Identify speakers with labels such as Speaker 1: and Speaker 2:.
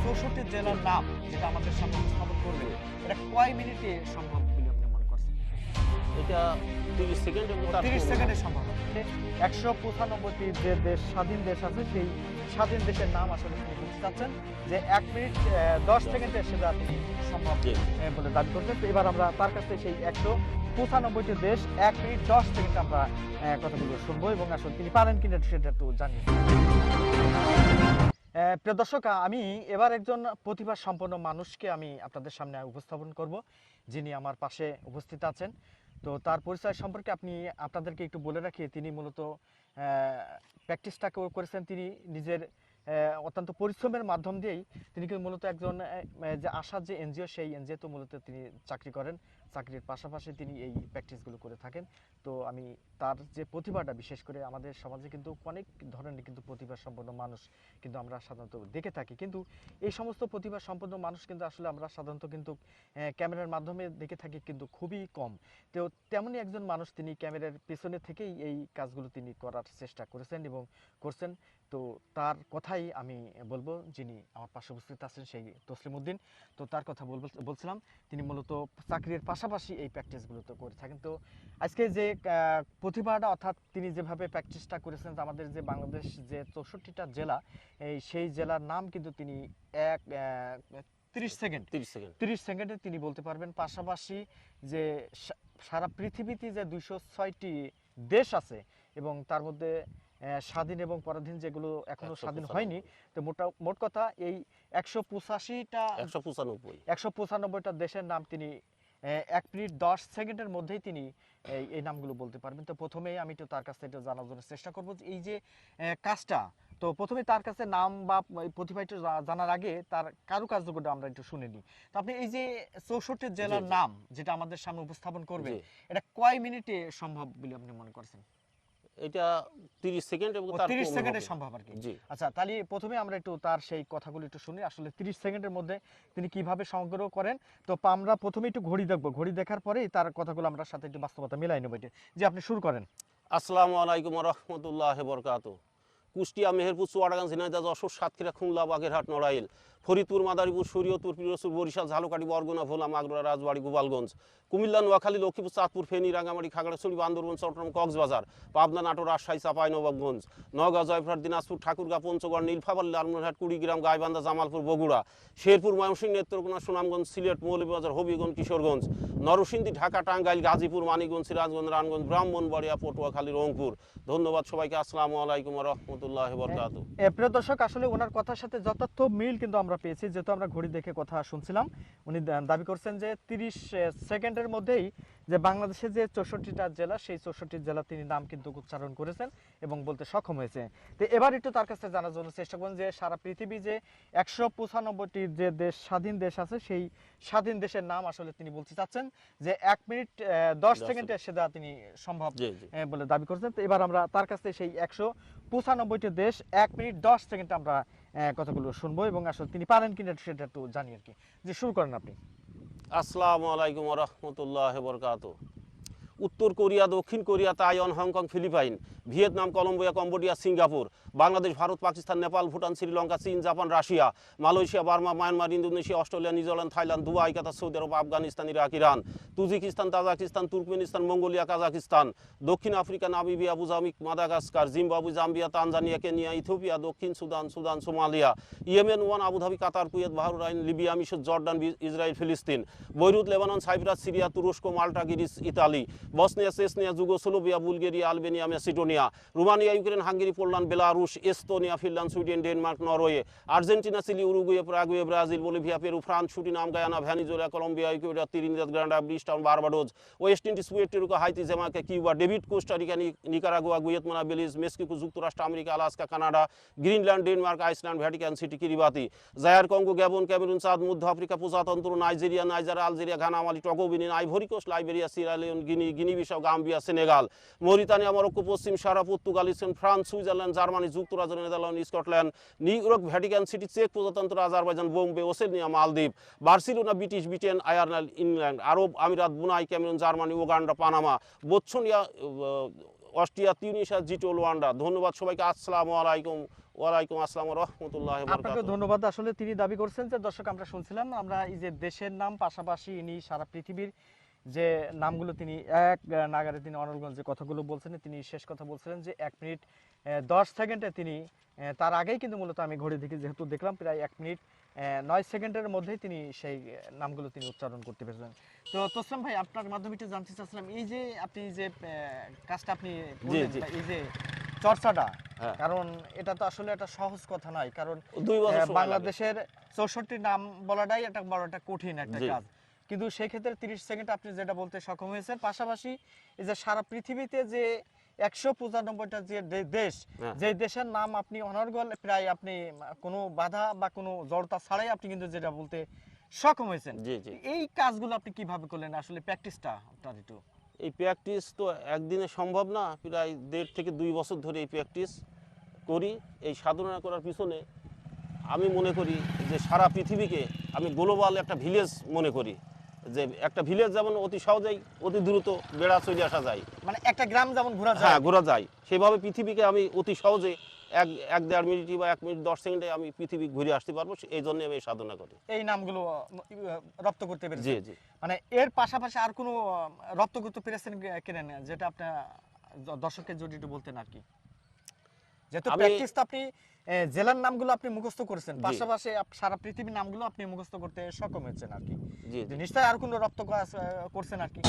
Speaker 1: 64 জেলার নাম যেটা আমাদের সামনে উপস্থাপন করবে, এটা কয় মিনিটে সম্ভব বলে আপনি মনে করছেন?
Speaker 2: এটা 30 সেকেন্ড এবং তার
Speaker 1: 30
Speaker 2: কম।
Speaker 1: সেকেন্ডে সম্ভব। 195টি যে দেশ স্বাধীন দেশ আছে, সেই স্বাধীন দেশের নাম আসলে তিনি বলতে চাচ্ছেন যে 1 মিনিট 10 সেকেন্ডে সেটা তিনি সম্ভব
Speaker 2: জি।
Speaker 1: বলে দাবি করছেন। তো এবার আমরা তার কাছ থেকে সেই 195টি দেশ 1 মিনিট 10 সেকেন্ডে আমরা কথাগুলো শুনবো এবং আসলে তিনি পারেন কিনা সেটা একটু জানিয়ে দিন। প্রিয় দর্শক, আমি এবার একজন প্রতিভা সম্পন্ন মানুষকে আমি আপনাদের সামনে উপস্থাপন করব, যিনি আমার পাশে উপস্থিত আছেন। তো তার পরিচয় সম্পর্কে আপনাদেরকে একটু বলে রাখি, তিনি মূলত প্র্যাকটিসটা করেছেন তিনি নিজের অত্যন্ত পরিশ্রমের মাধ্যম দিয়েই। তিনি কিন্তু মূলত একজন যে আশার যে এনজিও, সেই এনজিওতে মূলত তিনি চাকরি করেন। চাকরির পাশাপাশি তিনি এই প্র্যাকটিসগুলো করে থাকেন। তো আমি তার যে প্রতিভাটা, বিশেষ করে আমাদের সমাজে কিন্তু অনেক ধরনের কিন্তু প্রতিভা সম্পন্ন মানুষ কিন্তু আমরা সাধারণত দেখে থাকি, কিন্তু এই সমস্ত প্রতিভা সম্পন্ন মানুষ কিন্তু আসলে আমরা সাধারণত কিন্তু ক্যামেরার মাধ্যমে দেখে থাকি কিন্তু খুবই কম। তো তেমনই একজন মানুষ, তিনি ক্যামেরার পেছনে থেকেই এই কাজগুলো তিনি করার চেষ্টা করেছেন এবং করছেন। তো তার কথাই আমি বলবো, যিনি আমার পাশে উপস্থিত আছেন, সেই তসলিম উদ্দিন। তো তার কথা বলছিলাম, তিনি মূলত চাকরির পাশাপাশি এই প্র্যাকটিসগুলো তো করে থাকেন। তো আজকে যে প্রতিভাটা, অর্থাৎ তিনি যেভাবে প্র্যাকটিসটা করেছেন, আমাদের যে বাংলাদেশ যে 64টা জেলা, সেই জেলার নাম কিন্তু তিনি 30 সেকেন্ডে তিনি বলতে পারবেন। পাশাপাশি যে সারা পৃথিবীতে যে 206টি দেশ আছে এবং তার মধ্যে স্বাধীন এবং পরাধীন যেগুলো এখনো স্বাধীন হয়নি, তো মোট কথা এই 195টা দেশের নাম তিনি 1 মিনিট 10 সেকেন্ডের মধ্যেই তিনি এই নামগুলো বলতে পারবেন। তো প্রথমেই আমি তো তার কাছ থেকে জানার জন্য চেষ্টা করবো যে এই যে কাজটা, তো প্রথমে তার কাছে নাম বা প্রতিভা একটু জানার আগে তার কারুকার্যগুলো আমরা একটু শুনে নিই। তো আপনি এই যে 64 জেলার নাম যেটা আমাদের সামনে উপস্থাপন করবে, এটা কয় মিনিটে সম্ভব বলে আপনি মনে করছেন?
Speaker 2: এটা 30 সেকেন্ড এবং তার
Speaker 1: 30
Speaker 2: কম
Speaker 1: সেকেন্ডে
Speaker 2: হবে।
Speaker 1: সম্ভব আর কি।
Speaker 2: জি।
Speaker 1: আচ্ছা, তাহলে প্রথমে আমরা একটু তার সেই কথাগুলো একটু শুনি, আসলে 30 সেকেন্ডের মধ্যে তিনি কিভাবে সংগ্রহ করেন। তো আমরা প্রথমে একটু ঘড়ি দেখবো, ঘড়ি দেখার পরেই তার কথাগুলো আমরা সাথে একটু বাস্তবতা মিলাই নেব। যে আপনি শুরু করেন।
Speaker 2: আসসালামু আলাইকুম ওয়া রাহমাতুল্লাহি ওয়া বারাকাতুহু। কুষ্টিয়া, মেহেরপুর, চুয়াডাঙ্গা, ঝিনাইদহ, যশোর, সাতক্ষীরা, খুলনা, বাগেরহাট, নড়াইল, ফরিদপুর, মাদারীপুর, শরীয়তপুর, পিরোজপুর, বরিশাল, ঝালকাঠি, বরগুনা, ভোলা, মাগুরা, রাজবাড়ী, গোপালগঞ্জ, কুমিল্লা, নোয়াখালী, লক্ষ্মীপুর, চাঁদপুর, ফেনী, রাঙ্গামাটি, খাগড়াছড়ি, বান্দরবান, চট্টগ্রাম, কক্সবাজার, পাবনা, নাটোর, রাজশাহী, চাঁপাইনবাবগঞ্জ, নওগাঁ, জয়পুরহাট, দিনাজপুর, ঠাকুরগাঁ, পঞ্চগড়, নীলফামারী, লালমনিরহাট, কুড়িগ্রাম, গাইবান্ধা, জামালপুর, বগুড়া, শেরপুর, ময়মনসিংহ, নেত্রকোনা, সুনামগঞ্জ, সিলেট, মৌলভীবাজার, হবিগঞ্জ, কিশোরগঞ্জ, নরসিংদী, ঢাকা, টাঙ্গাইল, গাজীপুর, মানিকগঞ্জ, সিরাজগঞ্জ, রামগঞ্জ, ব্রাহ্মণবাড়িয়া, পটুয়াখালী, রংপুর। ধন্যবাদ সবাইকে। আসসালামু আলাইকুম ওয়া রাহমাতুল্লাহি ওয়া বারাকাতুহু।
Speaker 1: প্রিয় দর্শক, আসলে ওনার কথার সাথে যথার্থ মিল কিন্তু আমরা পেয়েছি, যেহেতু আমরা ঘড়ি দেখে কথা শুনছিলাম। উনি দাবি করছেন যে 30 সেকেন্ডের মধ্যেই যে বাংলাদেশের যে 64টা জেলা, সেই 64 জেলা তিনি নাম কিন্তু উচ্চারণ করেছেন এবং বলতে সক্ষম হয়েছে। তো এবার একটু তার কাছে জানার জন্য চেষ্টা করেন যে সারা পৃথিবী যে 195টি যে দেশ স্বাধীন দেশ আছে, সেই স্বাধীন দেশের নাম আসলে তিনি বলতে চাচ্ছেন যে 1 মিনিট 10 সেকেন্ডে সেটা তিনি সম্ভব বলে দাবি করছেন। তো এবার আমরা তার কাছে সেই 195টি দেশ 1 মিনিট 10 সেকেন্ডে আমরা কথাগুলো শুনবো এবং আসলে তিনি পারেন কিনা সেটা একটু জানি আর কি। যে শুরু করেন আপনি।
Speaker 2: আসসালামু আলাইকুম ওয়া রাহমাতুল্লাহি ওয়া বারাকাতুহু। উত্তর কোরিয়া, দক্ষিণ Korea, Taiwan, Hong Kong, Philippine, Vietnam, Colombia, Cambodia, Singapore, Bangladesh, Bharat, Pakistan, Nepal, Bhutan, Sri Lanka, চীন, Japan, Russia, Malaysia, Burma, Myanmar, Indonesia, Australia, New Zealand, Thailand, Dubai, Qatar, Saudi Arab, Afghanistan, Iraq, Iran, Tajikistan, Tajikistan, Turkmenistan, Mongolia, Kazakhstan, দক্ষিণ Africa, Namibia, Mozambique, Madagascar, Zimbabwe, Zambia, Tanzania, Kenya, Ethiopia, দক্ষিণ Sudan, Somalia, Yemen, Oman, Abu Dhabi, Qatar, Kuwait, Bahrain, Libya, মিশর, Jordan, Israel, ফিলিস্তিন, Beirut, Lebanon, Cyprus, Syria, তুরস্ক, মাল্টা, Greece, Italy, Bosnia, Chechnya, Yugoslavia, Bulgaria, Albania, Macedonia, Romania, Ukraine, Hungary, Poland, Belarus, Estonia, Finland, Sweden, Denmark, Norway, Argentina, Chile, Uruguay, Paraguay, Brazil, Bolivia, Peru, France, Suriname, Guyana, Venezuela, Colombia, Ecuador, Trinidad, Grenada, Bridgetown, Barbados, West Indies, Puerto Rico, Haiti, Jamaica, Cuba, David, Costa Rica, Nicaragua, Guatemala, Belize, Mexico, যুক্তরাষ্ট্র, America, Alaska, Canada, Greenland, Denmark, Iceland, Vatican City, Kiribati, Zaire, Congo, Gabon, Cameroon, চাঁদ, মধ্য Africa, প্রজাতন্ত্র, Nigeria, Niger, Algeria, Ghana, মালি, Togo, Benin, Ivory Coast, Liberia, Sierra Leone, Guinea Bissau, Gambia, Senegal, Mauritania, Morocco, পশ্চিম Sahara, Portugal, Spain, France, Switzerland, Germany, যুক্তরাজ্য, Netherland, Scotland, New York, Vatican City, চেক প্রজাতন্ত্র, Azerbaijan, Bombay, Oceania, মালদ্বীপ, Barcelona, Britain, Ireland, England, আরব আমিরাত, Brunei, Cameroon, Germany, Uganda, Panama, Botswana, Austria, Tunisia, জিটো, Luanda. ধন্যবাদ সবাইকে। আসসালামু আলাইকুম ওয়ালাইকুম আসসালাম রহমতুল্লাহ
Speaker 1: আপনাকে ধন্যবাদ। আসলে তিনি দাবি করছেন যে দর্শক আমরা শুনছিলাম আমরা এই যে দেশের নাম পাশাপাশি ইনি সারা পৃথিবীর যে নামগুলো তিনি এক নাগারে তিনি অনর্গল যে কথাগুলো বলছেন তিনি শেষ কথা বলছিলেন যে 1 মিনিট 10 সেকেন্ডে তিনি তার আগেই কিন্তু মূলত আমি ঘড়ি দেখি যেহেতু দেখলাম প্রায় 1 মিনিট 9 সেকেন্ডের মধ্যেই তিনি সেই নামগুলো তিনি উচ্চারণ করতে পেরেছেন। তো তোসলাম ভাই আপনার মাধ্যমে একটু জানতে চাচ্ছিলাম এই যে আপনি যে কাজটা আপনি করলেন
Speaker 2: জি।
Speaker 1: বা এই যে চর্চাটা,
Speaker 2: হ্যাঁ।
Speaker 1: কারণ এটা তো আসলে একটা সহজ কথা নয়, কারণ
Speaker 2: 2 বছর সময় লাগে।
Speaker 1: বাংলাদেশের 64 নাম বলাটাই একটা বড় একটা কঠিন একটা
Speaker 2: জি।
Speaker 1: কাজ, কিন্তু সেই ক্ষেত্রে 30 সেকেন্ড আপনি যেটা বলতে সক্ষম হয়েছেন, পাশাপাশি এই যে সারা পৃথিবীতে যে 195টা যে দেশ,
Speaker 2: হ্যাঁ।
Speaker 1: যে দেশের নাম আপনি অনর্গল প্রায় আপনি কোনো বাধা বা কোনো জড়তা ছাড়াই আপনি কিন্তু যেটা বলতে সক্ষম হয়েছেন।
Speaker 2: জি জি।
Speaker 1: এই কাজগুলো আপনি কিভাবে করলেন, আসলে প্র্যাকটিসটা আপনার একটু?
Speaker 2: এই প্র্যাকটিস তো একদিনে সম্ভব না, প্রায় 1.5 থেকে 2 বছর ধরে এই প্র্যাকটিস করি। এই সাধনা করার পিছনে আমি মনে করি যে সারা পৃথিবীকে আমি গ্লোবাল একটা ভিলেজ মনে করি, যে একটা ভিলেজ যেমন অতি সহজেই অতি দ্রুত বেড়া চলে আসা যায়,
Speaker 1: মানে একটা গ্রাম যেমন ঘোরা যায়।
Speaker 2: হ্যাঁ ঘোরা যায়, সেভাবে পৃথিবীকে আমি অতি সহজে 1-1.5 মিনিট বা 1 মিনিট 10 সেকেন্ডে আমি পৃথিবী ঘুরে আসতে পারবো, এই জন্য আমি এই সাধনা করি।
Speaker 1: এই নামগুলো রপ্ত করতে পেরেছেন।
Speaker 2: জি জি।
Speaker 1: মানে এর পাশাপাশি আর কোনো রপ্ত করতে পেরেছেন কিনা না, যেটা আপনার দর্শকের যদি একটু বলতেন আর কি, যেহেতু
Speaker 2: আমি-
Speaker 1: প্র্যাকটিস তো আপনি জেলার নামগুলো আপনি মুখস্থ করেছেন,
Speaker 2: জি।
Speaker 1: পাশাপাশি সারা পৃথিবীর নামগুলো আপনি মুখস্থ করতে সক্ষম হয়েছেন আর কি,
Speaker 2: জি
Speaker 1: যে
Speaker 2: জি।
Speaker 1: নিশ্চয়ই আর কোনো রপ্ত করছেন আর কি।